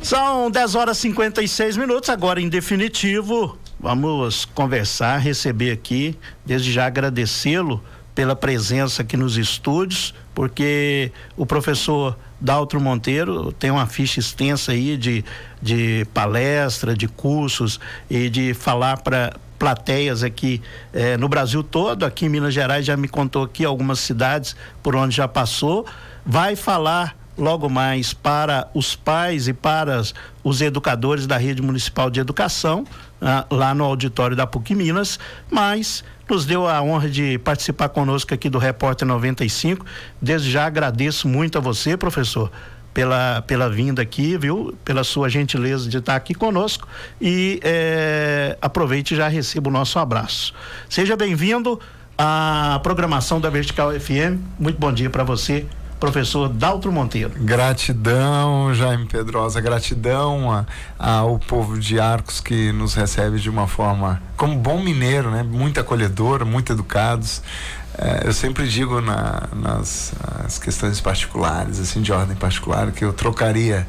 São 10 horas e 56 minutos, agora em definitivo, vamos conversar, receber aqui, desde já agradecê-lo pela presença aqui nos estúdios, porque o professor Daltro Monteiro tem uma ficha extensa aí de palestra, de cursos e de falar para plateias aqui no Brasil todo. Aqui em Minas Gerais já me contou aqui algumas cidades por onde já passou. Vai falar logo mais para os pais e para os educadores da Rede Municipal de Educação, lá no auditório da PUC Minas, mas nos deu a honra de participar conosco aqui do Repórter 95. Desde já agradeço muito a você, professor, pela vinda aqui, viu? Pela sua gentileza de estar aqui conosco e aproveite e já receba o nosso abraço. Seja bem-vindo à programação da Vertical FM. Muito bom dia para você, professor Daltro Monteiro. Gratidão, Jaime Pedrosa, gratidão ao povo de Arcos, que nos recebe de uma forma, como bom mineiro, né? Muito acolhedor, muito educados. Eu sempre digo nas questões particulares, assim, de ordem particular, que eu trocaria,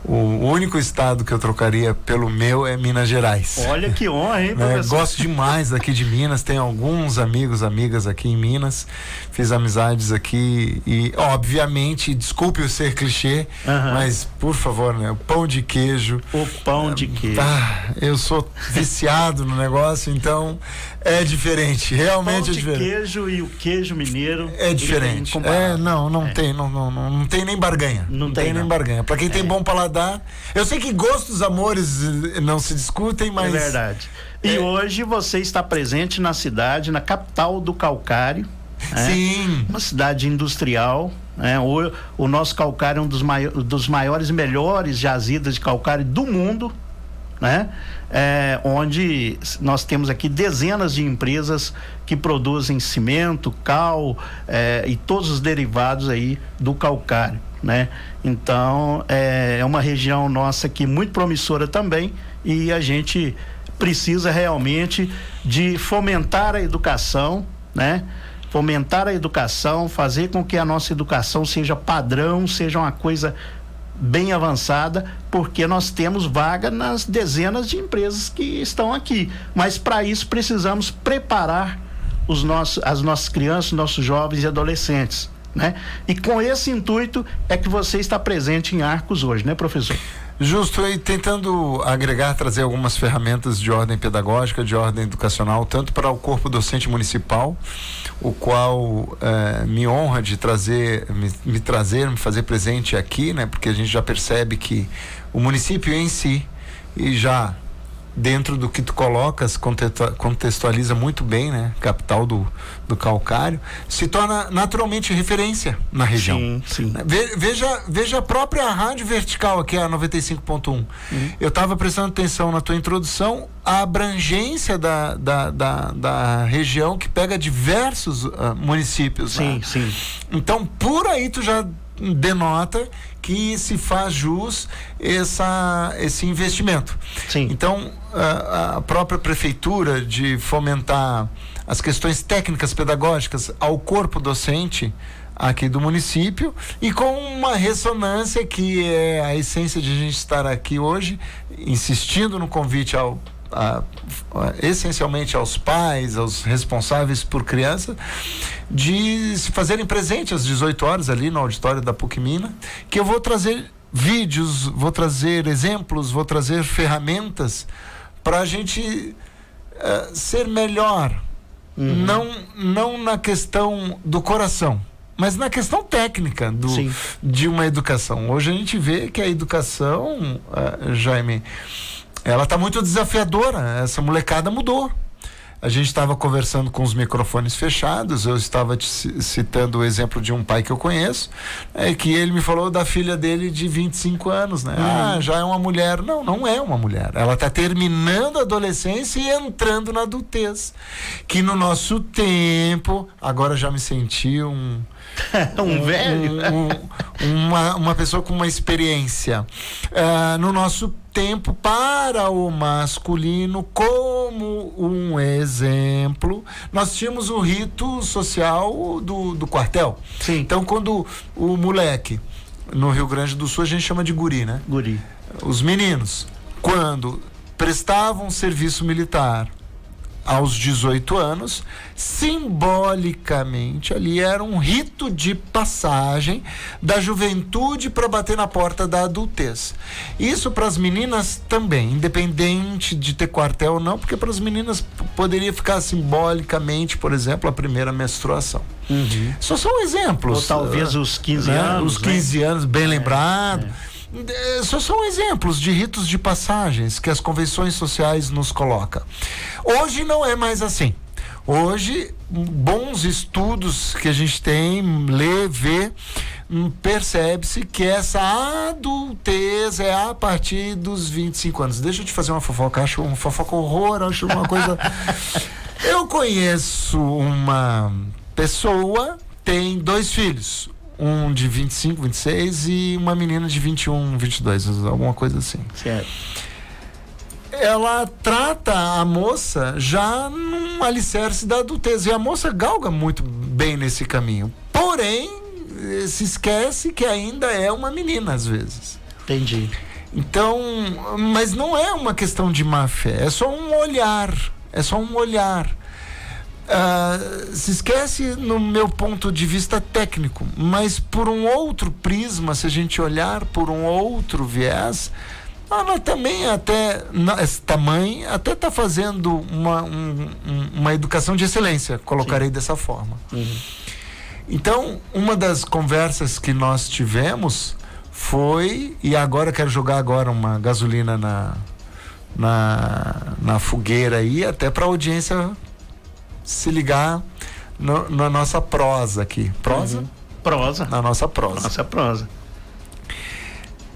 o único estado que eu trocaria pelo meu é Minas Gerais. Olha que honra, hein, professor? Gosto demais daqui de Minas, tenho alguns amigos, amigas aqui em Minas, fiz amizades aqui e, obviamente, desculpe o ser clichê, mas, por favor, né, o pão de queijo. O pão de queijo. Eu sou viciado no negócio, então é diferente, realmente é diferente. O queijo e o queijo mineiro é diferente. Não tem nem barganha. Não tem nem barganha. Para quem tem bom paladar, eu sei que gostos, amores não se discutem, mas... É verdade. E hoje você está presente na cidade, na capital do calcário. Sim. Uma cidade industrial. O nosso calcário é um dos maiores e melhores jazidas de calcário do mundo, né? Onde nós temos aqui dezenas de empresas que produzem cimento, cal e todos os derivados aí do calcário, né? Então é uma região nossa aqui muito promissora também, e a gente precisa realmente de fomentar a educação, né? Fomentar a educação, fazer com que a nossa educação seja padrão, seja uma coisa bem avançada, porque nós temos vaga nas dezenas de empresas que estão aqui, mas para isso precisamos preparar as nossas crianças, nossos jovens e adolescentes, né? E com esse intuito é que você está presente em Arcos hoje, né, professor? Justo, e tentando agregar, trazer algumas ferramentas de ordem pedagógica, de ordem educacional, tanto para o corpo docente municipal, o qual me honra de me fazer presente aqui, né? Porque a gente já percebe que o município em si, e já dentro do que tu colocas, contextualiza muito bem, né? Capital do calcário, se torna naturalmente referência na região. Sim, sim. Veja a própria rádio vertical aqui, a 95.1. Eu estava prestando atenção na tua introdução, a abrangência da região, que pega diversos municípios. Sim, né? sim. Então, por aí tu já denota que se faz jus esse investimento. Sim. Então, a própria prefeitura, de fomentar as questões técnicas pedagógicas ao corpo docente aqui do município, e com uma ressonância que é a essência de a gente estar aqui hoje, insistindo no convite essencialmente aos pais, aos responsáveis por criança, de se fazerem presente às 18 horas ali no auditório da PUC Minas, que eu vou trazer vídeos, vou trazer exemplos, vou trazer ferramentas para a gente ser melhor, não na questão do coração, mas na questão técnica de uma educação. Hoje a gente vê que a educação, Jaime, ela está muito desafiadora. Essa molecada mudou. A gente estava conversando com os microfones fechados, eu estava citando o exemplo de um pai que eu conheço, que ele me falou da filha dele de 25 anos, né? Já é uma mulher. Não é uma mulher. Ela está terminando a adolescência e entrando na adultez. Que no nosso tempo, agora já me senti um velho. Uma pessoa com uma experiência. No nosso tempo, para o masculino, como um exemplo, nós tínhamos o rito social do quartel. Sim. Então, quando o moleque, no Rio Grande do Sul, a gente chama de guri, né? Guri. os meninos, quando prestavam serviço militar aos 18 anos, simbolicamente ali era um rito de passagem da juventude para bater na porta da adultez. Isso para as meninas também, independente de ter quartel ou não, porque para as meninas poderia ficar simbolicamente, por exemplo, a primeira menstruação. Só são exemplos. Ou talvez os 15 anos. Os 15 anos, bem lembrado. Só são exemplos de ritos de passagens que as convenções sociais nos colocam. Hoje não é mais assim. Hoje, bons estudos que a gente tem, lê, vê, percebe-se que essa adultez é a partir dos 25 anos. Deixa eu te fazer uma fofoca, acho uma fofoca horror, acho uma coisa... Eu conheço uma pessoa, tem 2 filhos. Um de 25, 26 e uma menina de 21, 22, alguma coisa assim. Certo. Ela trata a moça já num alicerce da adultez. E a moça galga muito bem nesse caminho. Porém, se esquece que ainda é uma menina, às vezes. Entendi. Então, mas não é uma questão de má fé. É só um olhar. É só um olhar. Se esquece no meu ponto de vista técnico, mas por um outro prisma, se a gente olhar por um outro viés, ela também esta mãe até está fazendo uma educação de excelência, colocarei dessa forma. Então, uma das conversas que nós tivemos foi, e agora quero jogar uma gasolina na fogueira aí, até para a audiência se ligar na nossa prosa aqui. Prosa? Prosa. Na nossa prosa. Nossa prosa.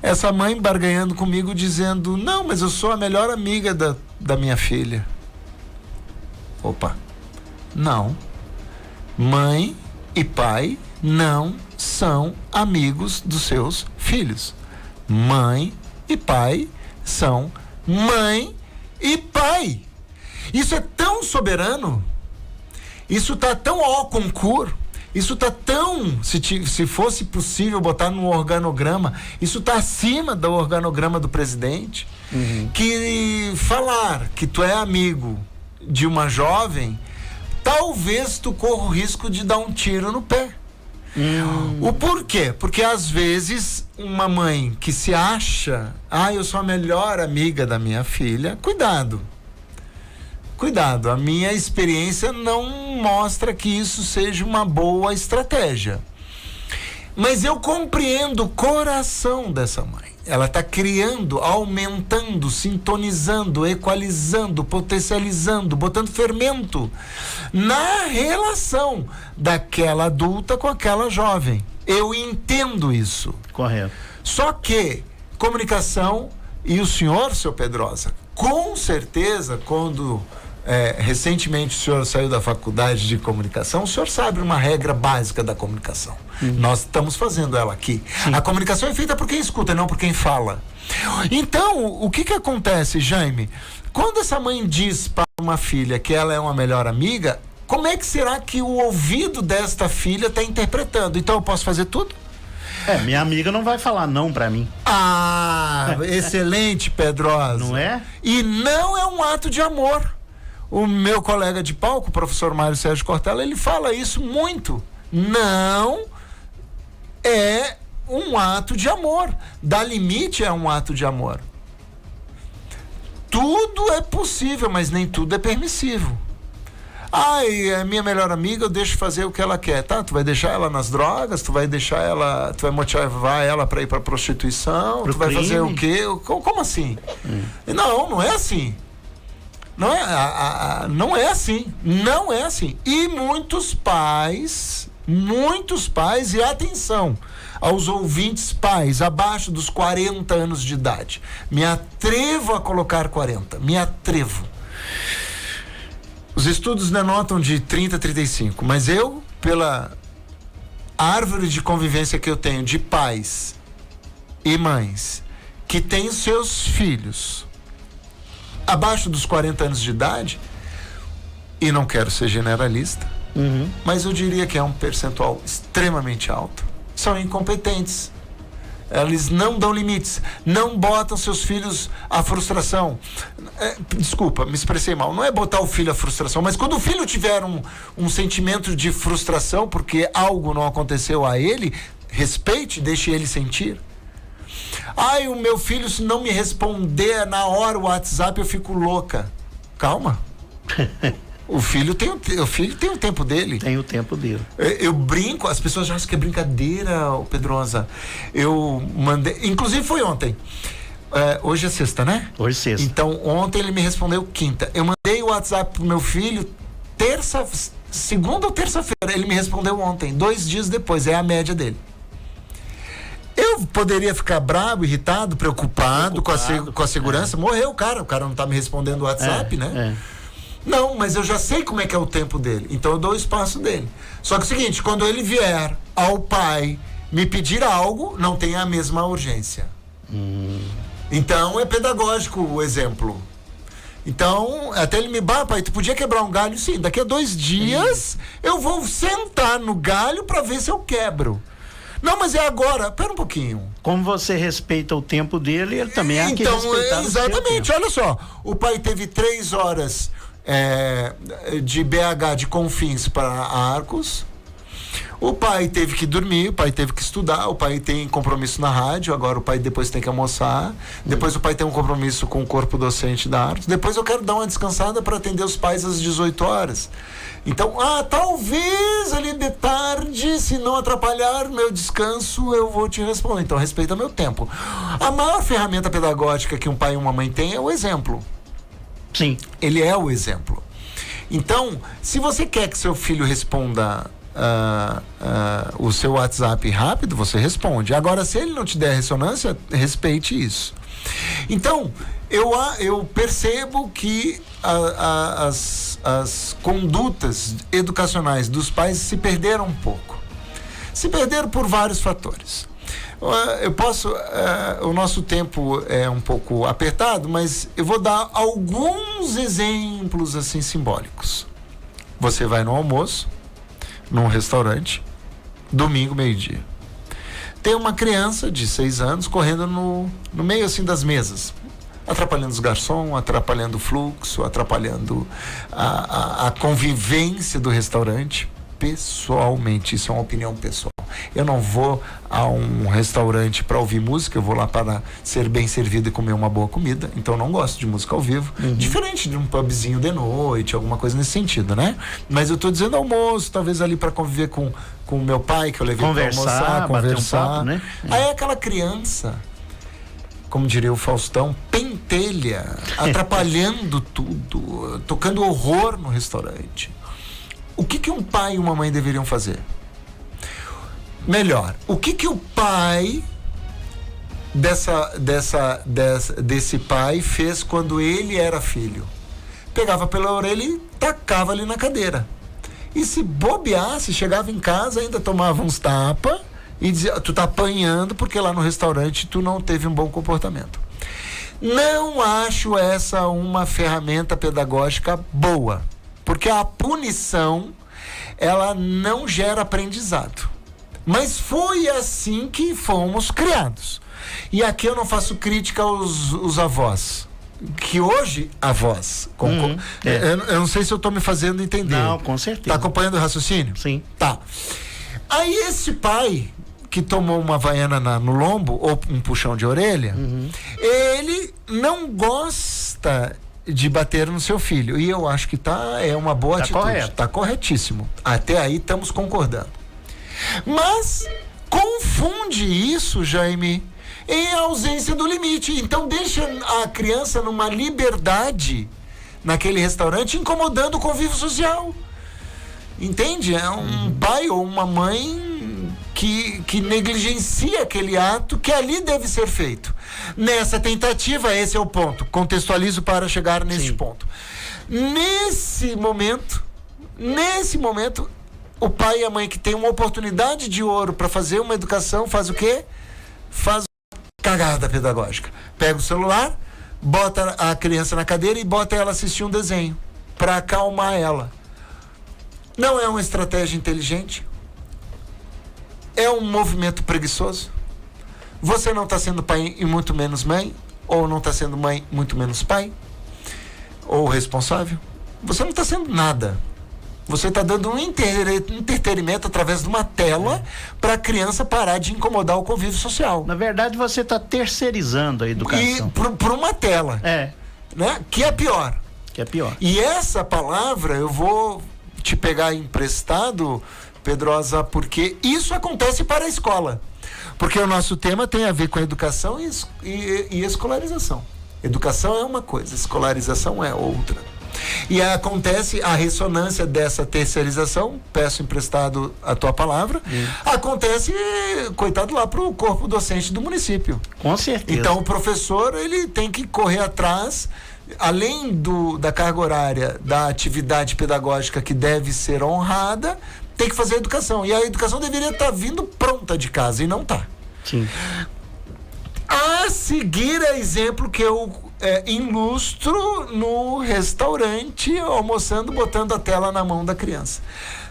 Essa mãe barganhando comigo, dizendo: não, mas eu sou a melhor amiga da minha filha. Opa. Não. Mãe e pai não são amigos dos seus filhos. Mãe e pai são mãe e pai. Isso é tão soberano. Isso está tão ao concurso, isso está tão, se fosse possível botar no organograma, isso está acima do organograma do presidente, que falar que tu é amigo de uma jovem, talvez tu corra o risco de dar um tiro no pé. O porquê? Porque às vezes uma mãe que se acha, eu sou a melhor amiga da minha filha, cuidado, a minha experiência não mostra que isso seja uma boa estratégia. Mas eu compreendo o coração dessa mãe. Ela está criando, aumentando, sintonizando, equalizando, potencializando, botando fermento na relação daquela adulta com aquela jovem. Eu entendo isso. Correto. Só que comunicação, e o senhor, seu Pedrosa, com certeza, quando recentemente o senhor saiu da faculdade de comunicação, o senhor sabe uma regra básica da comunicação. Nós estamos fazendo ela aqui. Sim. A comunicação é feita por quem escuta, não por quem fala. Então, o que acontece, Jaime? Quando essa mãe diz para uma filha que ela é uma melhor amiga, como é que será que o ouvido desta filha está interpretando? Então eu posso fazer tudo? Minha amiga não vai falar não pra mim. Excelente, Pedrosa. Não é? E não é um ato de amor. O meu colega de palco, o professor Mário Sérgio Cortella, ele fala isso muito. Não é um ato de amor. Dar limite é um ato de amor. Tudo é possível, mas nem tudo é permissivo. É minha melhor amiga, eu deixo fazer o que ela quer. Tá, tu vai deixar ela nas drogas, tu vai motivar ela para ir para prostituição, tu vai fazer o quê? Como assim? Não é assim. Não é assim. Não é assim. E muitos pais, e atenção aos ouvintes pais abaixo dos 40 anos de idade. Me atrevo a colocar 40. Me atrevo. Os estudos denotam de 30 a 35, mas eu, pela árvore de convivência que eu tenho de pais e mães que têm seus filhos abaixo dos 40 anos de idade, e não quero ser generalista, mas eu diria que é um percentual extremamente alto, são incompetentes. Eles não dão limites, não botam seus filhos à frustração. Desculpa, me expressei mal. Não é botar o filho à frustração, mas quando o filho tiver um sentimento de frustração porque algo não aconteceu a ele, respeite, deixe ele sentir. Ai, o meu filho, se não me responder na hora o WhatsApp, eu fico louca. Calma. O filho tem o tempo dele. Tem o tempo dele. Eu brinco, as pessoas acham que é brincadeira, Pedrosa. Eu mandei, inclusive foi ontem. Hoje é sexta, né? Hoje é sexta. Então, ontem ele me respondeu quinta. Eu mandei o WhatsApp pro meu filho segunda ou terça-feira. Ele me respondeu ontem, 2 dias depois. É a média dele. Eu poderia ficar bravo, irritado, preocupado com a segurança. Morreu o cara não tá me respondendo o WhatsApp, né? Não, mas eu já sei como é que é o tempo dele. Então eu dou o espaço dele. Só que é o seguinte, quando ele vier ao pai me pedir algo, não tem a mesma urgência. Então é pedagógico o exemplo. Então, até ele me pai, tu podia quebrar um galho? Sim, daqui a 2 dias eu vou sentar no galho para ver se eu quebro. Não, mas é agora. Pera um pouquinho. Como você respeita o tempo dele, ele também é que respeitar o seu exatamente, tempo. Olha só. O pai teve 3 horas de BH de Confins para Arcos. O pai teve que dormir, o pai teve que estudar, o pai tem compromisso na rádio, agora o pai depois tem que almoçar, depois o pai tem um compromisso com o corpo docente da Arcos, depois eu quero dar uma descansada para atender os pais às 18 horas. Então, talvez ali de tarde, se não atrapalhar meu descanso, eu vou te responder. Então, respeita meu tempo. A maior ferramenta pedagógica que um pai e uma mãe têm é o exemplo. Sim. Ele é o exemplo. Então, se você quer que seu filho responda o seu WhatsApp rápido, você responde. Agora, se ele não te der ressonância, respeite isso. Então, eu percebo que as condutas educacionais dos pais se perderam um pouco. Se perderam por vários fatores. O nosso tempo é um pouco apertado, mas eu vou dar alguns exemplos assim simbólicos. Você vai no almoço, num restaurante, domingo, meio-dia. Tem uma criança de 6 anos correndo no meio assim das mesas, atrapalhando os garçons, atrapalhando o fluxo, atrapalhando a convivência do restaurante. Pessoalmente, isso é uma opinião pessoal. Eu não vou a um restaurante para ouvir música, eu vou lá para ser bem servido e comer uma boa comida. Então eu não gosto de música ao vivo. Diferente de um pubzinho de noite, alguma coisa nesse sentido, né? Mas eu tô dizendo almoço, talvez ali para conviver com o meu pai, que eu levei para almoçar, conversar. Um papo, né? Aí aquela criança, como diria o Faustão, pentelha, atrapalhando tudo, tocando horror no restaurante. O que um pai e uma mãe deveriam fazer? Melhor, o que o pai desse pai fez quando ele era filho? Pegava pela orelha e tacava ali na cadeira. E se bobeasse, chegava em casa, ainda tomava uns tapas e dizia, tu tá apanhando porque lá no restaurante tu não teve um bom comportamento. Não acho essa uma ferramenta pedagógica boa, porque a punição, ela não gera aprendizado. Mas foi assim que fomos criados. E aqui eu não faço crítica aos avós. Que hoje, avós. Eu não sei se eu estou me fazendo entender. Não, com certeza. Está acompanhando o raciocínio? Sim. Tá. Aí esse pai que tomou uma vaiana no lombo, ou um puxão de orelha, ele não gosta de bater no seu filho. E eu acho que é uma boa atitude. Correto. Tá corretíssimo. Até aí estamos concordando. Mas confunde isso, Jaime, em ausência do limite. Então deixa a criança numa liberdade naquele restaurante, incomodando o convívio social. Entende? É um pai ou uma mãe que negligencia aquele ato que ali deve ser feito. Nessa tentativa, esse é o ponto. Contextualizo para chegar nesse ponto. Nesse momento, o pai e a mãe que tem uma oportunidade de ouro para fazer uma educação, faz o quê? Faz cagada pedagógica. Pega o celular, bota a criança na cadeira e bota ela assistir um desenho para acalmar ela. Não é uma estratégia inteligente? É um movimento preguiçoso? Você não está sendo pai e muito menos mãe, ou não está sendo mãe, muito menos pai, ou responsável. Você não está sendo nada. Você está dando um entretenimento através de uma tela para a criança parar de incomodar o convívio social. Na verdade, você está terceirizando a educação. E por uma tela. Né? Que é pior. Que é pior. E essa palavra eu vou te pegar emprestado, Pedrosa, porque isso acontece para a escola. Porque o nosso tema tem a ver com educação e escolarização. Educação é uma coisa, escolarização é outra. E acontece a ressonância dessa terceirização, peço emprestado a tua palavra, acontece, coitado, lá pro corpo docente do município. Com certeza. Então o professor, ele tem que correr atrás, além da carga horária, da atividade pedagógica que deve ser honrada, tem que fazer a educação. E a educação deveria estar vindo pronta de casa, e não está. Sim. A seguir é exemplo que eu ilustro no restaurante, almoçando, botando a tela na mão da criança.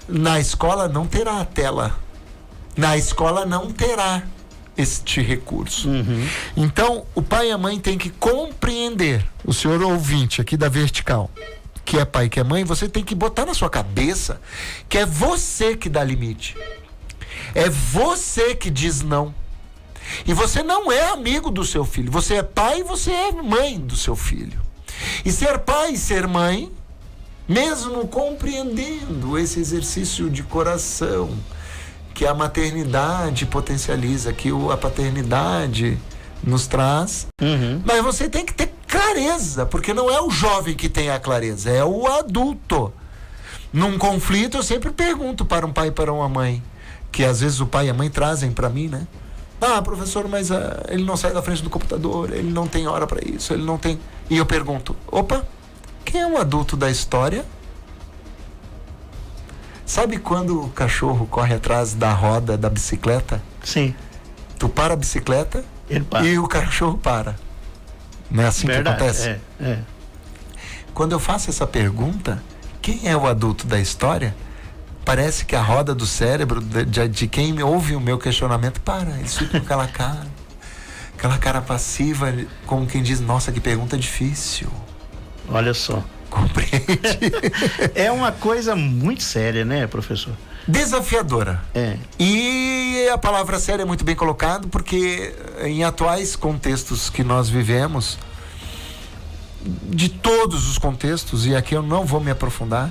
Na escola não terá a tela. Na escola não terá este recurso. Então, o pai e a mãe têm que compreender, o senhor ouvinte aqui da Vertical, que é pai, que é mãe, você tem que botar na sua cabeça que é você que dá limite. É você que diz não. E você não é amigo do seu filho. Você é pai e você é mãe do seu filho. E ser pai e ser mãe, mesmo compreendendo esse exercício de coração que a maternidade potencializa, que a paternidade nos traz, mas você tem que ter clareza, porque não é o jovem que tem a clareza, é o adulto. Num conflito eu sempre pergunto para um pai e para uma mãe, que às vezes o pai e a mãe trazem para mim, né? Ah, professor, mas ele não sai da frente do computador, ele não tem hora para isso, ele não tem... E eu pergunto, opa, quem é o adulto da história? Sabe quando o cachorro corre atrás da roda da bicicleta? Sim. Tu para a bicicleta e o cachorro para. Não é assim Verdade, que acontece? Quando eu faço essa pergunta, quem é o adulto da história? Parece que a roda do cérebro de quem ouve o meu questionamento para. Eles ficam com aquela cara passiva, como quem diz, nossa, que pergunta difícil. Olha só. Compreende? É uma coisa muito séria, né, professor? Desafiadora. E a palavra séria é muito bem colocada, porque em atuais contextos que nós vivemos, de todos os contextos, e aqui eu não vou me aprofundar,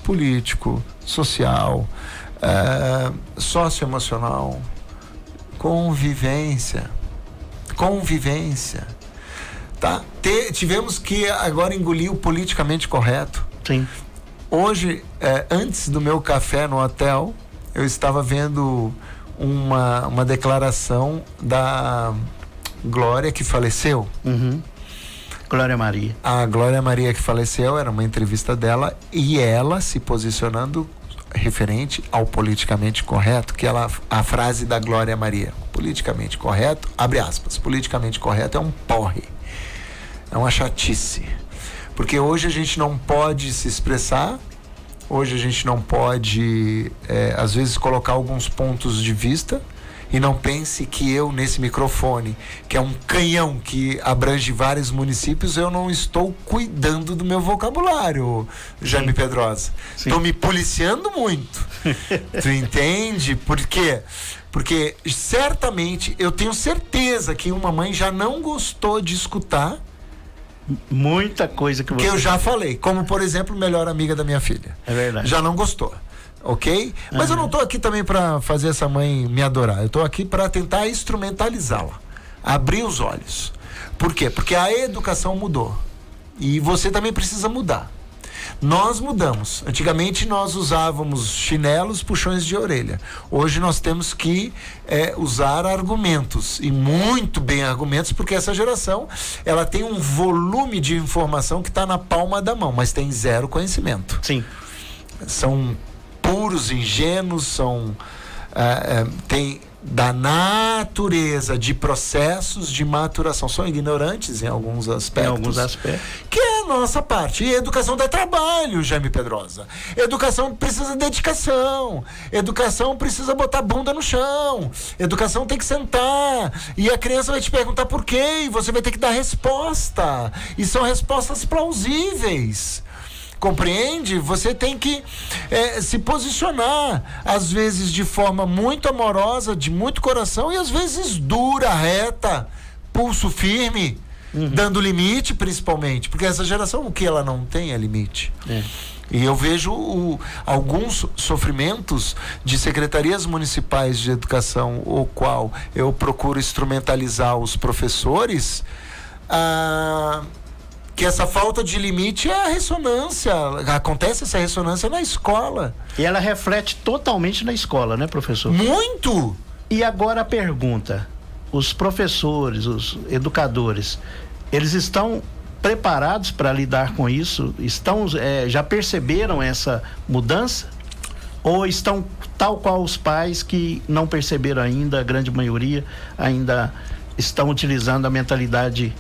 político, social, socioemocional, convivência, tá? Tivemos que agora engolir o politicamente correto. Sim. Hoje, antes do meu café no hotel, eu estava vendo uma declaração da Glória, que faleceu. Glória Maria. A Glória Maria, que faleceu, era uma entrevista dela, e ela se posicionando referente ao politicamente correto, que a frase da Glória Maria, politicamente correto, abre aspas, politicamente correto é um porre, é uma chatice, porque hoje a gente não pode se expressar, hoje a gente não pode, às vezes, colocar alguns pontos de vista. E não pense que eu, nesse microfone, que é um canhão que abrange vários municípios, eu não estou cuidando do meu vocabulário, Jaime Pedrosa. Estou me policiando muito. Tu entende? Por quê? Porque certamente, eu tenho certeza que uma mãe já não gostou de escutar muita coisa que eu já falei. Como, por exemplo, melhor amiga da minha filha. É verdade. Já não gostou. Ok? Mas eu não estou aqui também para fazer essa mãe me adorar. Eu estou aqui para tentar instrumentalizá-la. Abrir os olhos. Por quê? Porque a educação mudou. E você também precisa mudar. Nós mudamos. Antigamente nós usávamos chinelos, puxões de orelha. Hoje nós temos que usar argumentos. E muito bem argumentos, porque essa geração ela tem um volume de informação que está na palma da mão, mas tem zero conhecimento. Sim. São puros, ingênuos, tem da natureza de processos de maturação, são ignorantes em alguns aspectos. Em alguns aspectos. Que é nossa parte. E educação dá trabalho, Jaime Pedrosa. Educação precisa de dedicação. Educação precisa botar a bunda no chão. Educação tem que sentar. E a criança vai te perguntar por quê. E você vai ter que dar resposta. E são respostas plausíveis. Compreende? Você tem que se posicionar, às vezes de forma muito amorosa, de muito coração, e às vezes dura, reta, pulso firme, dando limite, principalmente, porque essa geração, o que ela não tem é limite. E eu vejo alguns sofrimentos de secretarias municipais de educação, o qual eu procuro instrumentalizar os professores, que essa falta de limite é a ressonância. Acontece essa ressonância na escola. E ela reflete totalmente na escola, né, professor? Muito! E agora a pergunta: os professores, os educadores, eles estão preparados para lidar com isso? Já perceberam essa mudança? Ou estão tal qual os pais que não perceberam ainda, a grande maioria ainda estão utilizando a mentalidade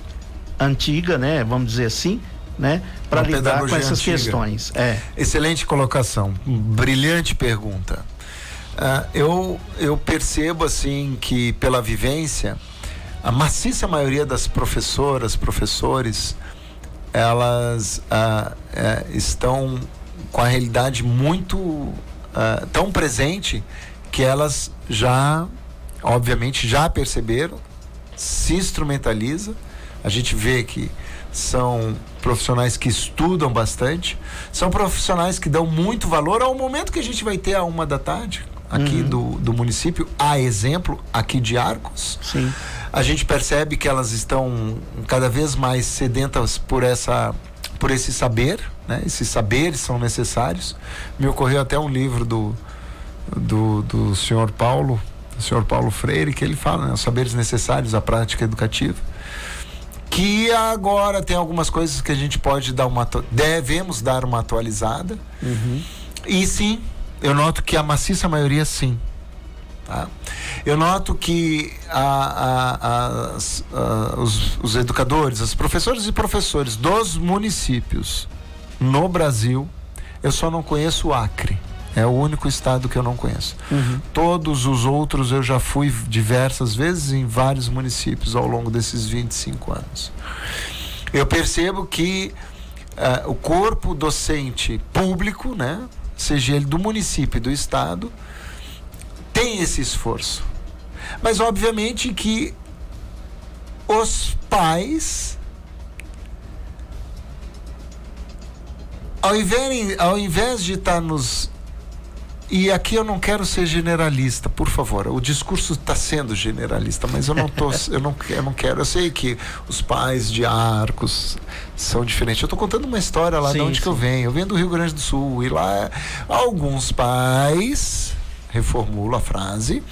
antiga, né? Vamos dizer assim, né? Para lidar com essas questões. Excelente colocação, brilhante pergunta. Eu percebo assim que pela vivência, a maciça maioria das professoras, professores, elas estão com a realidade muito tão presente que elas obviamente já perceberam, se instrumentaliza. A gente vê que são profissionais que estudam bastante, são profissionais que dão muito valor ao momento que a gente vai ter à 1h aqui do município, a exemplo aqui de Arcos. Sim. A gente percebe que elas estão cada vez mais sedentas por esse saber, né? Esses saberes são necessários. Me ocorreu até um livro do senhor Paulo Freire, que ele fala, né? Os saberes necessários à prática educativa. Que agora tem algumas coisas que a gente pode devemos dar uma atualizada. E sim, eu noto que a maciça maioria sim. Tá? Eu noto que os educadores, os professores e professores dos municípios no Brasil, eu só não conheço o Acre. É o único estado que eu não conheço. Todos os outros eu já fui diversas vezes em vários municípios ao longo desses 25 anos. Eu percebo que o corpo docente público, né, seja ele do município e do estado, tem esse esforço. Mas obviamente que os pais, ao invés de estar E aqui eu não quero ser generalista, por favor. O discurso está sendo generalista, mas eu não quero. Eu sei que os pais de Arcos são diferentes. Eu estou contando uma história lá de onde que eu venho. Eu venho do Rio Grande do Sul e lá alguns pais, reformulo a frase,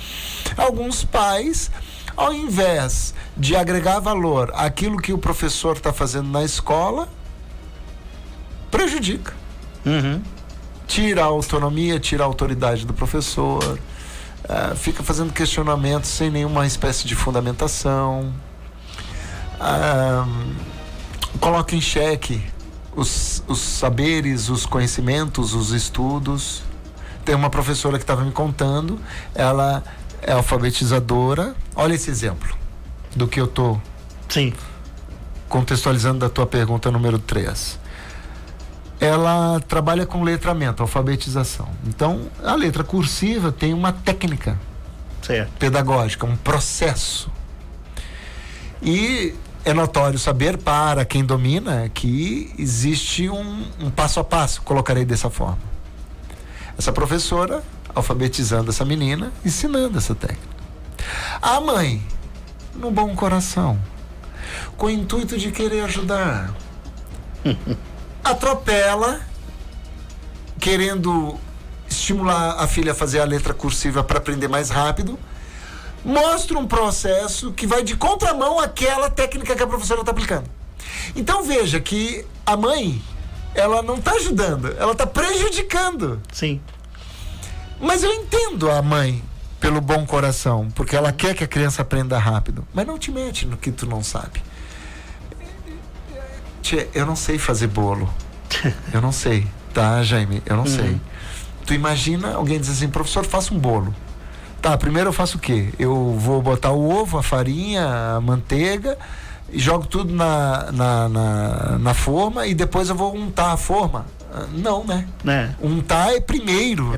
alguns pais, ao invés de agregar valor àquilo que o professor está fazendo na escola, prejudica. Tira a autonomia, tira a autoridade do professor, fica fazendo questionamentos sem nenhuma espécie de fundamentação, coloca em xeque os saberes, os conhecimentos, os estudos. Tem uma professora que estava me contando, ela é alfabetizadora. Olha esse exemplo do que eu estou contextualizando da tua pergunta número 3. Ela trabalha com letramento, alfabetização. Então, a letra cursiva tem uma técnica pedagógica, um processo. E é notório saber, para quem domina, que existe um passo a passo, colocarei dessa forma. Essa professora, alfabetizando essa menina, ensinando essa técnica. A mãe, no bom coração, com o intuito de querer ajudar, atropela, querendo estimular a filha a fazer a letra cursiva para aprender mais rápido, mostra um processo que vai de contramão àquela técnica que a professora está aplicando. Então veja que a mãe, ela não está ajudando, ela está prejudicando. Sim. Mas eu entendo a mãe pelo bom coração, porque ela quer que a criança aprenda rápido, mas não te mete no que tu não sabe. Tchê, eu não sei fazer bolo. Eu não sei, tá, Jaime? Eu não sei. Tu imagina alguém dizer assim, professor, faça um bolo. Tá, primeiro eu faço o quê? Eu vou botar o ovo, a farinha, a manteiga, e jogo tudo na forma e depois eu vou untar a forma. Não, né? Untar é primeiro.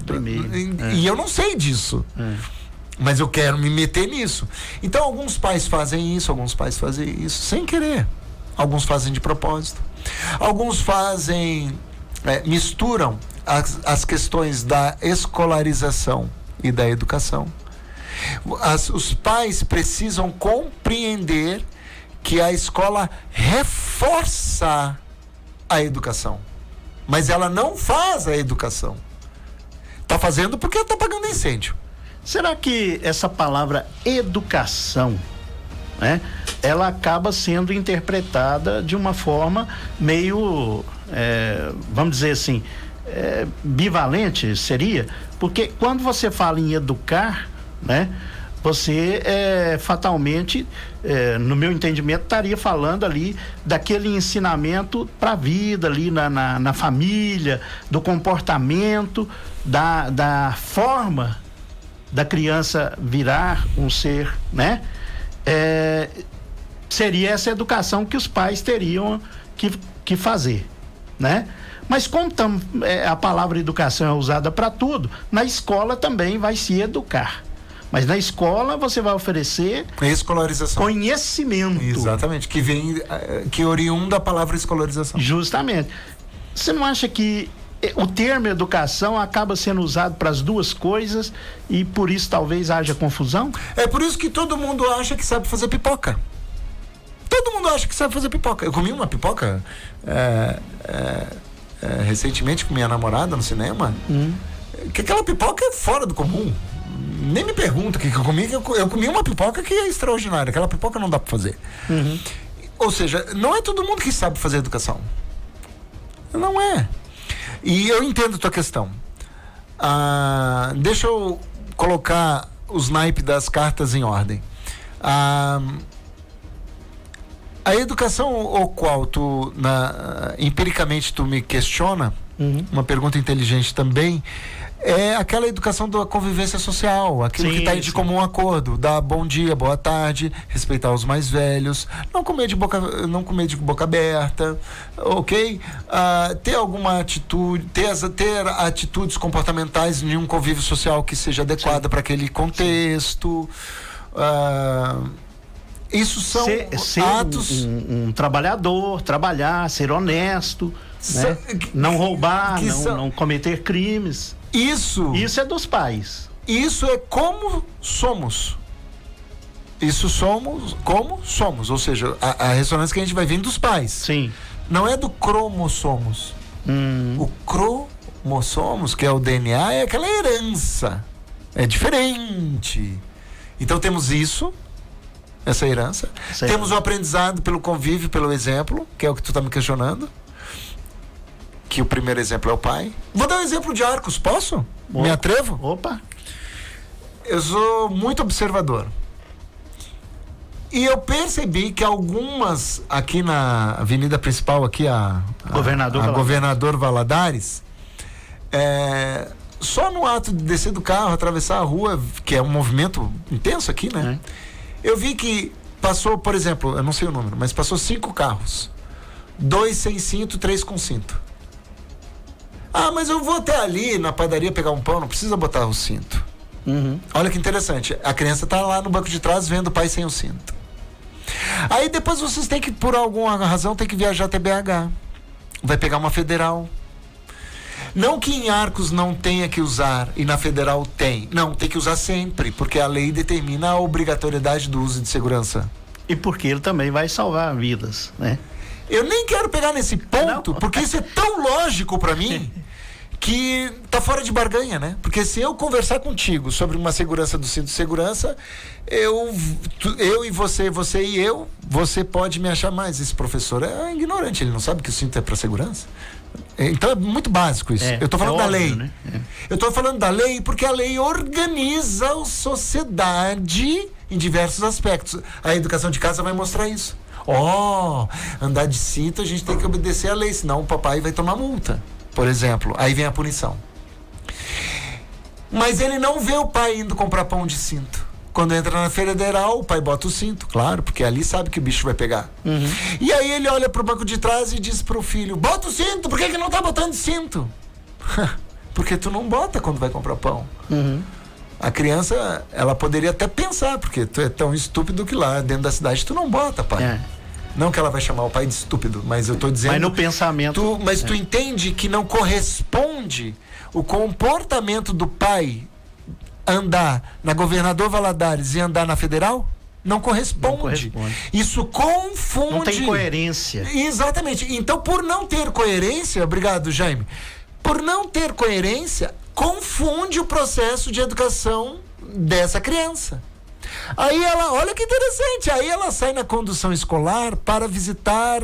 E eu não sei disso. Mas eu quero me meter nisso. Então alguns pais fazem isso, alguns pais fazem isso sem querer. Alguns fazem de propósito. Alguns fazem, misturam as questões da escolarização e da educação. Os pais precisam compreender que a escola reforça a educação, mas ela não faz a educação. Está fazendo porque está pagando incêndio. Será que essa palavra educação, né, ela acaba sendo interpretada de uma forma meio, vamos dizer assim, bivalente, seria? Porque quando você fala em educar, né, você fatalmente, no meu entendimento, estaria falando ali daquele ensinamento para a vida ali na família, do comportamento, da forma da criança virar um ser, né? Seria essa educação que os pais teriam que fazer, né? Mas como a palavra educação é usada para tudo, na escola também vai se educar. Mas na escola você vai oferecer escolarização, conhecimento. Exatamente, que oriunda da palavra escolarização. Justamente. Você não acha que o termo educação acaba sendo usado para as duas coisas e por isso talvez haja confusão? É por isso que todo mundo acha que sabe fazer pipoca. Todo mundo acha que sabe fazer pipoca. Eu comi uma pipoca recentemente com minha namorada no cinema. Que aquela pipoca é fora do comum. Nem me pergunta o que eu comi, eu comi uma pipoca que é extraordinária. Aquela pipoca não dá para fazer. Ou seja, não é todo mundo que sabe fazer educação. Não é. E eu entendo a tua questão. Deixa eu colocar os naipes das cartas em ordem. A educação o qual tu empiricamente tu me questiona, uma pergunta inteligente também, é aquela educação da convivência social, aquilo que está de comum acordo, dar bom dia, boa tarde, respeitar os mais velhos, não comer de boca aberta, ok? Ter alguma atitude, ter atitudes comportamentais em um convívio social que seja adequada para aquele contexto. Isso são atos... um trabalhador, trabalhar, ser honesto, né? Não roubar, não cometer crimes. Isso é dos pais. Isso é como somos. Isso somos como somos. Ou seja, a ressonância que a gente vai vir dos pais. Sim. Não é do cromossomos. O cromossomos, que é o DNA, é aquela herança. É diferente. Então temos isso, essa herança. Certo. Temos o aprendizado pelo convívio, pelo exemplo, que é o que tu está me questionando. Que o primeiro exemplo é o pai. Vou dar um exemplo de Arcos, posso? Me atrevo? Opa! Eu sou muito observador. E eu percebi que algumas, aqui na avenida principal, aqui a Governador Valadares, só no ato de descer do carro, atravessar a rua, que é um movimento intenso aqui, né? Eu vi que passou, por exemplo, eu não sei o número, mas passou 5 carros. 2 sem cinto, 3 com cinto. Mas eu vou até ali na padaria pegar um pão, não precisa botar o cinto. Olha que interessante, a criança tá lá no banco de trás vendo o pai sem o cinto. Aí depois vocês têm que, por alguma razão, tem que viajar até BH. Vai pegar uma federal. Não que em Arcos não tenha que usar e na federal tem. Não, tem que usar sempre, porque a lei determina a obrigatoriedade do uso de segurança. E porque ele também vai salvar vidas, né? Eu nem quero pegar nesse ponto, porque isso é tão lógico para mim que tá fora de barganha, né? Porque se eu conversar contigo sobre uma segurança do cinto de segurança, eu e você e eu, você pode me achar mais. Esse professor é ignorante, ele não sabe que o cinto é para segurança. Então é muito básico isso. Eu tô falando da lei. Né? Eu tô falando da lei porque a lei organiza a sociedade em diversos aspectos. A educação de casa vai mostrar isso. Andar de cinto a gente tem que obedecer a lei, senão o papai vai tomar multa, por exemplo. Aí vem a punição. Mas ele não vê o pai indo comprar pão de cinto. Quando entra na federal, o pai bota o cinto, claro, porque ali sabe que o bicho vai pegar. E aí ele olha pro banco de trás e diz pro filho: bota o cinto, por que não tá botando cinto? Porque tu não bota quando vai comprar pão. A criança, ela poderia até pensar, porque tu é tão estúpido que lá dentro da cidade tu não bota, pai. Não que ela vai chamar o pai de estúpido, mas eu tô dizendo... Mas no pensamento... Tu entende que não corresponde o comportamento do pai andar na Governador Valadares e andar na Federal? Não corresponde. Isso confunde. Não tem coerência. Exatamente. Então, por não ter coerência, obrigado, Jaime, por não ter coerência, confunde o processo de educação dessa criança. Aí ela, olha que interessante, aí ela sai na condução escolar para visitar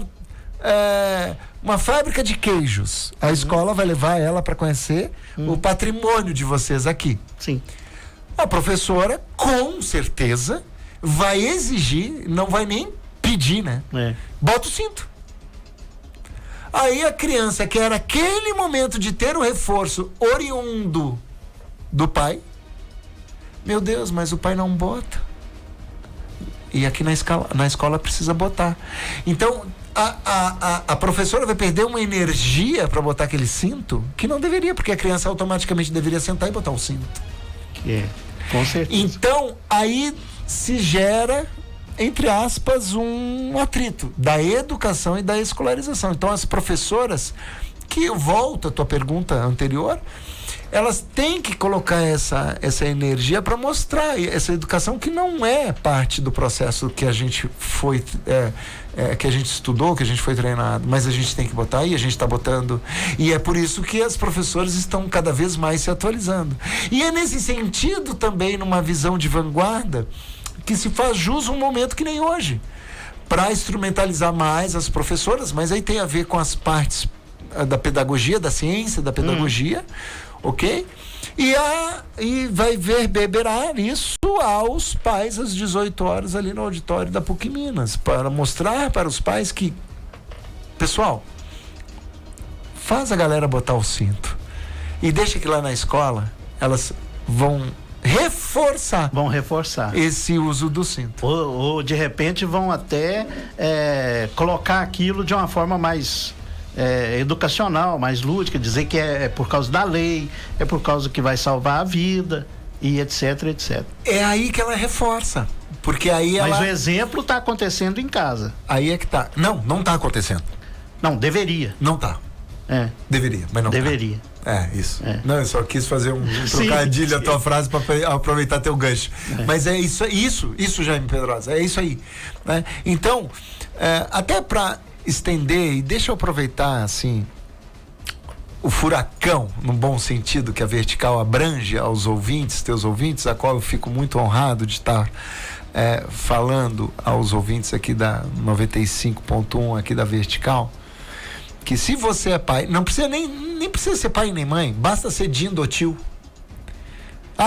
uma fábrica de queijos. A escola vai levar ela para conhecer o patrimônio de vocês aqui. Sim. A professora, com certeza, vai exigir, não vai nem pedir, né? Bota o cinto. Aí a criança quer aquele momento de ter o reforço oriundo do pai. Meu Deus, mas o pai não bota. E aqui na escola precisa botar. Então, a professora vai perder uma energia para botar aquele cinto que não deveria, porque a criança automaticamente deveria sentar e botar o cinto. Com certeza. Então, aí se gera, entre aspas, um atrito da educação e da escolarização. Então, as professoras, que volta à tua pergunta anterior, elas têm que colocar essa energia para mostrar essa educação que não é parte do processo que a gente foi, que a gente estudou, que a gente foi treinado, mas a gente tem que botar e a gente está botando. E é por isso que as professoras estão cada vez mais se atualizando. E é nesse sentido também, numa visão de vanguarda, que se faz jus um momento que nem hoje, para instrumentalizar mais as professoras, mas aí tem a ver com as partes da pedagogia, da ciência, da pedagogia, ok? E vai reverberar isso aos pais às 18 horas ali no auditório da PUC Minas, para mostrar para os pais que, pessoal, faz a galera botar o cinto e deixa que lá na escola elas vão reforçar esse uso do cinto. Ou de repente vão até colocar aquilo de uma forma mais educacional, mais lúdica, dizer que é por causa da lei, é por causa que vai salvar a vida e etc, etc. É aí que ela reforça, porque aí Mas o exemplo está acontecendo em casa. Aí é que tá. Não está acontecendo. Não, deveria. Não tá. Deveria, mas não deveria. Tá. Isso. Não, eu só quis fazer um trocadilho a tua frase para aproveitar teu gancho. Mas é isso, Jaime Pedrosa, é isso aí, né? Então, até para estender, e deixa eu aproveitar assim o furacão, no bom sentido, que a Vertical abrange aos ouvintes, teus ouvintes, a qual eu fico muito honrado de estar falando aos ouvintes aqui da 95.1 aqui da Vertical, que se você é pai, não precisa nem precisa ser pai nem mãe, basta ser dindo ou tio.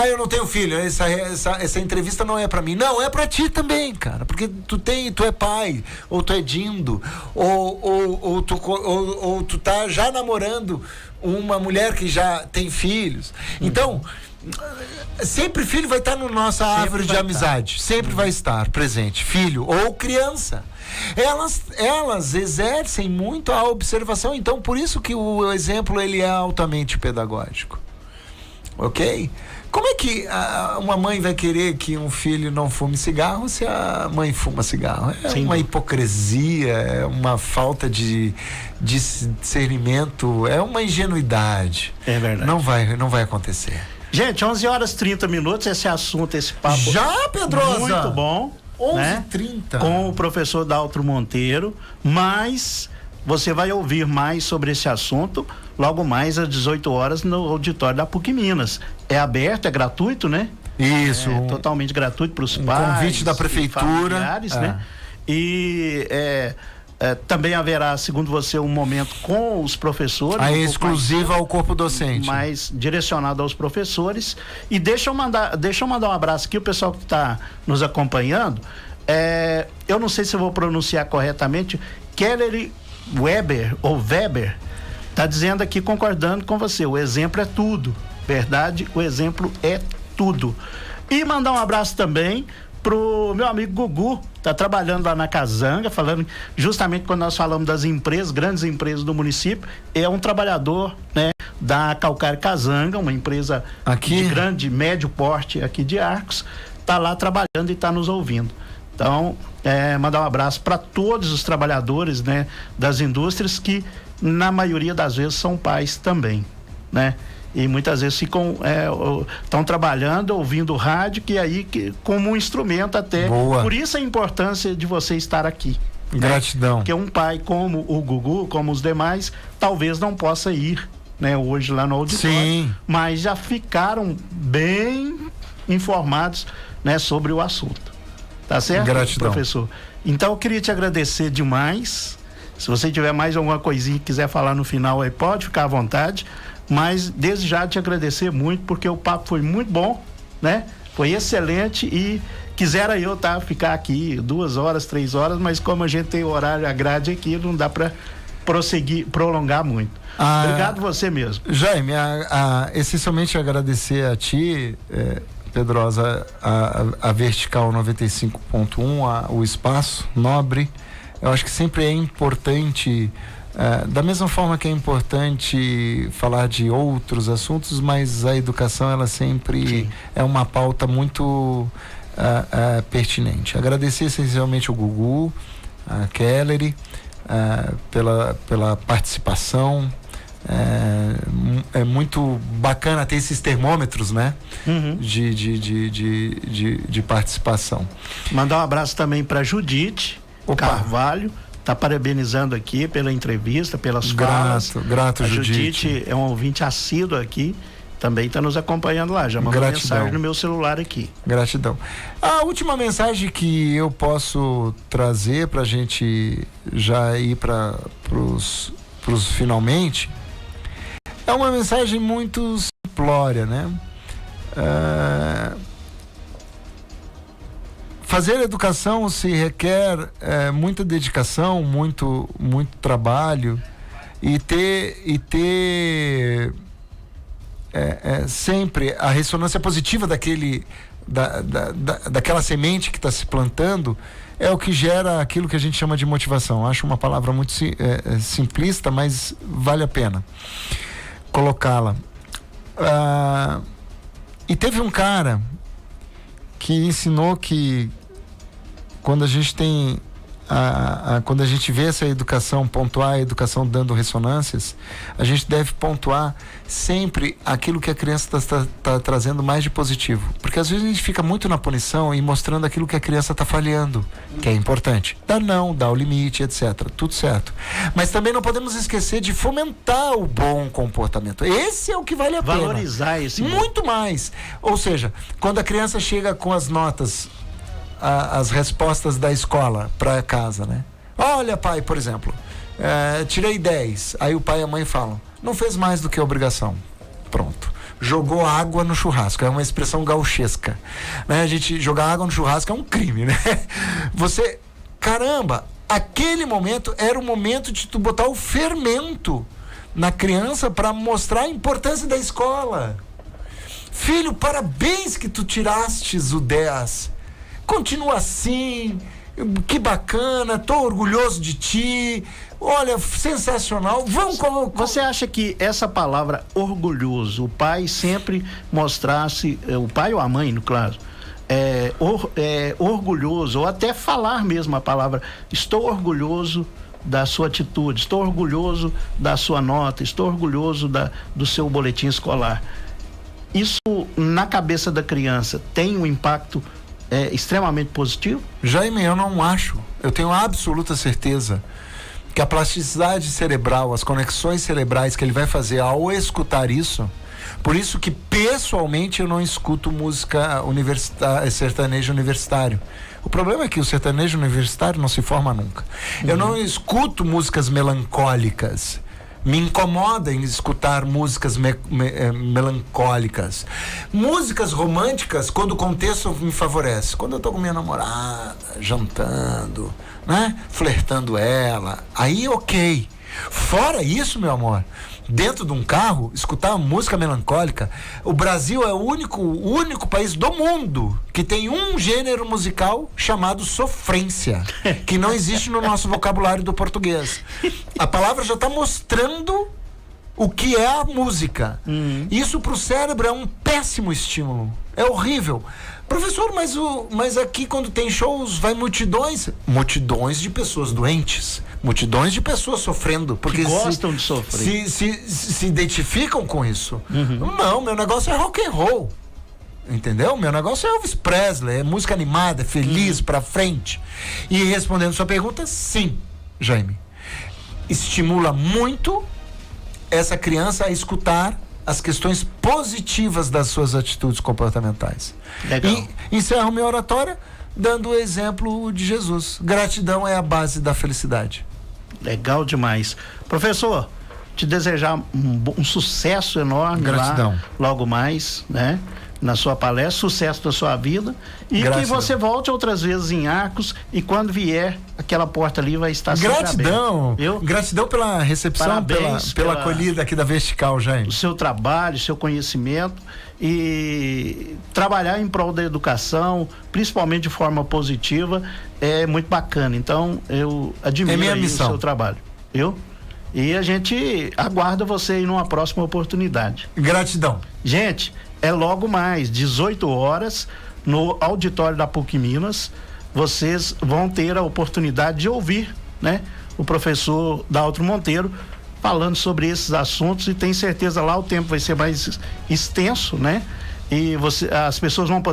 Eu não tenho filho, essa entrevista não é pra mim. Não, é pra ti também, cara, porque tu é pai, ou tu é dindo, ou tu tá já namorando uma mulher que já tem filhos. Então, sempre filho vai estar na nossa árvore de amizade, sempre vai estar presente, filho ou criança. Elas exercem muito a observação, então por isso que o exemplo ele é altamente pedagógico, ok? Como é que uma mãe vai querer que um filho não fume cigarro se a mãe fuma cigarro? Uma hipocrisia, é uma falta de discernimento, é uma ingenuidade. É verdade. Não vai acontecer. Gente, 11 horas 30 minutos, esse assunto, esse papo. Já, Pedrosa? Muito bom. 11h30. Com o professor Daltro Monteiro, mas você vai ouvir mais sobre esse assunto logo mais às 18 horas no auditório da PUC Minas. É aberto, é gratuito, né? Isso. Totalmente gratuito para os pais. Convite da prefeitura. Familiares, né? E também haverá, segundo você, um momento com os professores. Exclusiva ao corpo docente. Mais direcionado aos professores. E deixa eu mandar um abraço aqui, o pessoal que está nos acompanhando. eu não sei se eu vou pronunciar corretamente, Keller Weber, ou Weber, está dizendo aqui, concordando com você, o exemplo é tudo, verdade? O exemplo é tudo. E mandar um abraço também pro meu amigo Gugu, tá trabalhando lá na Casanga, falando justamente quando nós falamos das empresas, grandes empresas do município, é um trabalhador, né, da Calcário Casanga, uma empresa aqui, de grande, médio porte aqui de Arcos, tá lá trabalhando e tá nos ouvindo. Então, mandar um abraço para todos os trabalhadores, né, das indústrias, que na maioria das vezes são pais também, né? E muitas vezes estão trabalhando, ouvindo rádio, como um instrumento até. Boa. Por isso a importância de você estar aqui. Gratidão. Porque um pai como o Gugu, como os demais, talvez não possa ir, né, hoje lá no auditório. Sim. Mas já ficaram bem informados, né, sobre o assunto. Tá certo, Gratidão, professor? Então eu queria te agradecer demais. Se você tiver mais alguma coisinha que quiser falar no final aí, pode ficar à vontade. Mas desde já te agradecer muito, porque o papo foi muito bom, né? Foi excelente e quisera eu ficar aqui 2 horas, 3 horas, mas como a gente tem horário, a grade aqui, não dá para prolongar muito. Obrigado você mesmo. Jaime, essencialmente agradecer a ti, Pedrosa, a Vertical 95.1, o espaço nobre. Eu acho que sempre é importante, da mesma forma que é importante falar de outros assuntos, mas a educação, ela sempre Sim. é uma pauta muito pertinente. Agradecer essencialmente ao Gugu, a Kellery, pela participação. É muito bacana ter esses termômetros, né? Uhum. de participação. Mandar um abraço também para Judite Carvalho, tá parabenizando aqui pela entrevista, pelas falas. Grato, Judite. Judite é um ouvinte assíduo aqui, também está nos acompanhando lá, já mandou mensagem no meu celular aqui. Gratidão. A última mensagem que eu posso trazer para a gente já ir para pros finalmente, é uma mensagem muito simplória, né? Fazer educação se requer muita dedicação, muito trabalho, e ter sempre a ressonância positiva daquela semente que está se plantando, é o que gera aquilo que a gente chama de motivação. Acho uma palavra muito simplista, mas vale a pena colocá-la. E teve um cara que ensinou que quando a gente tem quando a gente vê essa educação, pontuar a educação dando ressonâncias, a gente deve pontuar sempre aquilo que a criança está trazendo mais de positivo, porque às vezes a gente fica muito na punição e mostrando aquilo que a criança está falhando, que é importante, dá o limite, etc, tudo certo, mas também não podemos esquecer de fomentar o bom comportamento. Esse é o que vale a pena, valorizar esse muito mais. Ou seja, quando a criança chega com as notas, as respostas da escola para casa, né? Olha, pai, por exemplo, tirei 10. Aí o pai e a mãe falam, não fez mais do que a obrigação. Pronto. Jogou água no churrasco. É uma expressão gauchesca, né? A gente jogar água no churrasco é um crime, né? Caramba, aquele momento era o momento de tu botar o fermento na criança para mostrar a importância da escola. Filho, parabéns que tu tirastes o 10. Continua assim, que bacana, tô orgulhoso de ti, olha, sensacional. Você acha que essa palavra orgulhoso, o pai sempre mostrasse, o pai ou a mãe, no caso, orgulhoso, ou até falar mesmo a palavra, estou orgulhoso da sua atitude, estou orgulhoso da sua nota, estou orgulhoso do seu boletim escolar. Isso na cabeça da criança tem um impacto extremamente positivo? Jaime, eu não acho. Eu tenho absoluta certeza que a plasticidade cerebral, as conexões cerebrais que ele vai fazer ao escutar isso, por isso que pessoalmente eu não escuto música sertanejo universitário. O problema é que o sertanejo universitário não se forma nunca. Eu não escuto músicas melancólicas. Me incomoda em escutar músicas melancólicas. Músicas românticas, quando o contexto me favorece. Quando eu tô com minha namorada, jantando, né? Flertando ela, aí ok. Fora isso, meu amor, dentro de um carro, escutar uma música melancólica. O Brasil é o único país do mundo que tem um gênero musical chamado sofrência, que não existe no nosso vocabulário do português. A palavra já está mostrando o que é a música. Isso para o cérebro é um péssimo estímulo. É horrível. Professor, mas aqui quando tem shows vai multidões de pessoas doentes, multidões de pessoas sofrendo, porque que gostam de sofrer, se identificam com isso. Não, meu negócio é rock and roll, entendeu? Meu negócio é Elvis Presley, é música animada, é feliz, pra frente. E respondendo sua pergunta, sim, Jaime, estimula muito essa criança a escutar as questões positivas das suas atitudes comportamentais. Legal. E encerro minha oratória dando o exemplo de Jesus. Gratidão é a base da felicidade. Legal demais. Professor, te desejar um sucesso enorme. Gratidão. Lá, logo mais, né? Na sua palestra, sucesso da sua vida e que você volte outras vezes em Arcos e quando vier, aquela porta ali vai estar sempre aberta. Gratidão pela recepção, parabéns pela acolhida aqui da Vertical, Jaime. O seu trabalho, o seu conhecimento e trabalhar em prol da educação, principalmente de forma positiva, é muito bacana. Então, eu admiro o seu trabalho. E a gente aguarda você aí numa próxima oportunidade. Gratidão. Gente, é logo mais, 18 horas, no auditório da PUC Minas. Vocês vão ter a oportunidade de ouvir, né, o professor Daltro Monteiro falando sobre esses assuntos e tenho certeza lá o tempo vai ser mais extenso, né? E as pessoas vão poder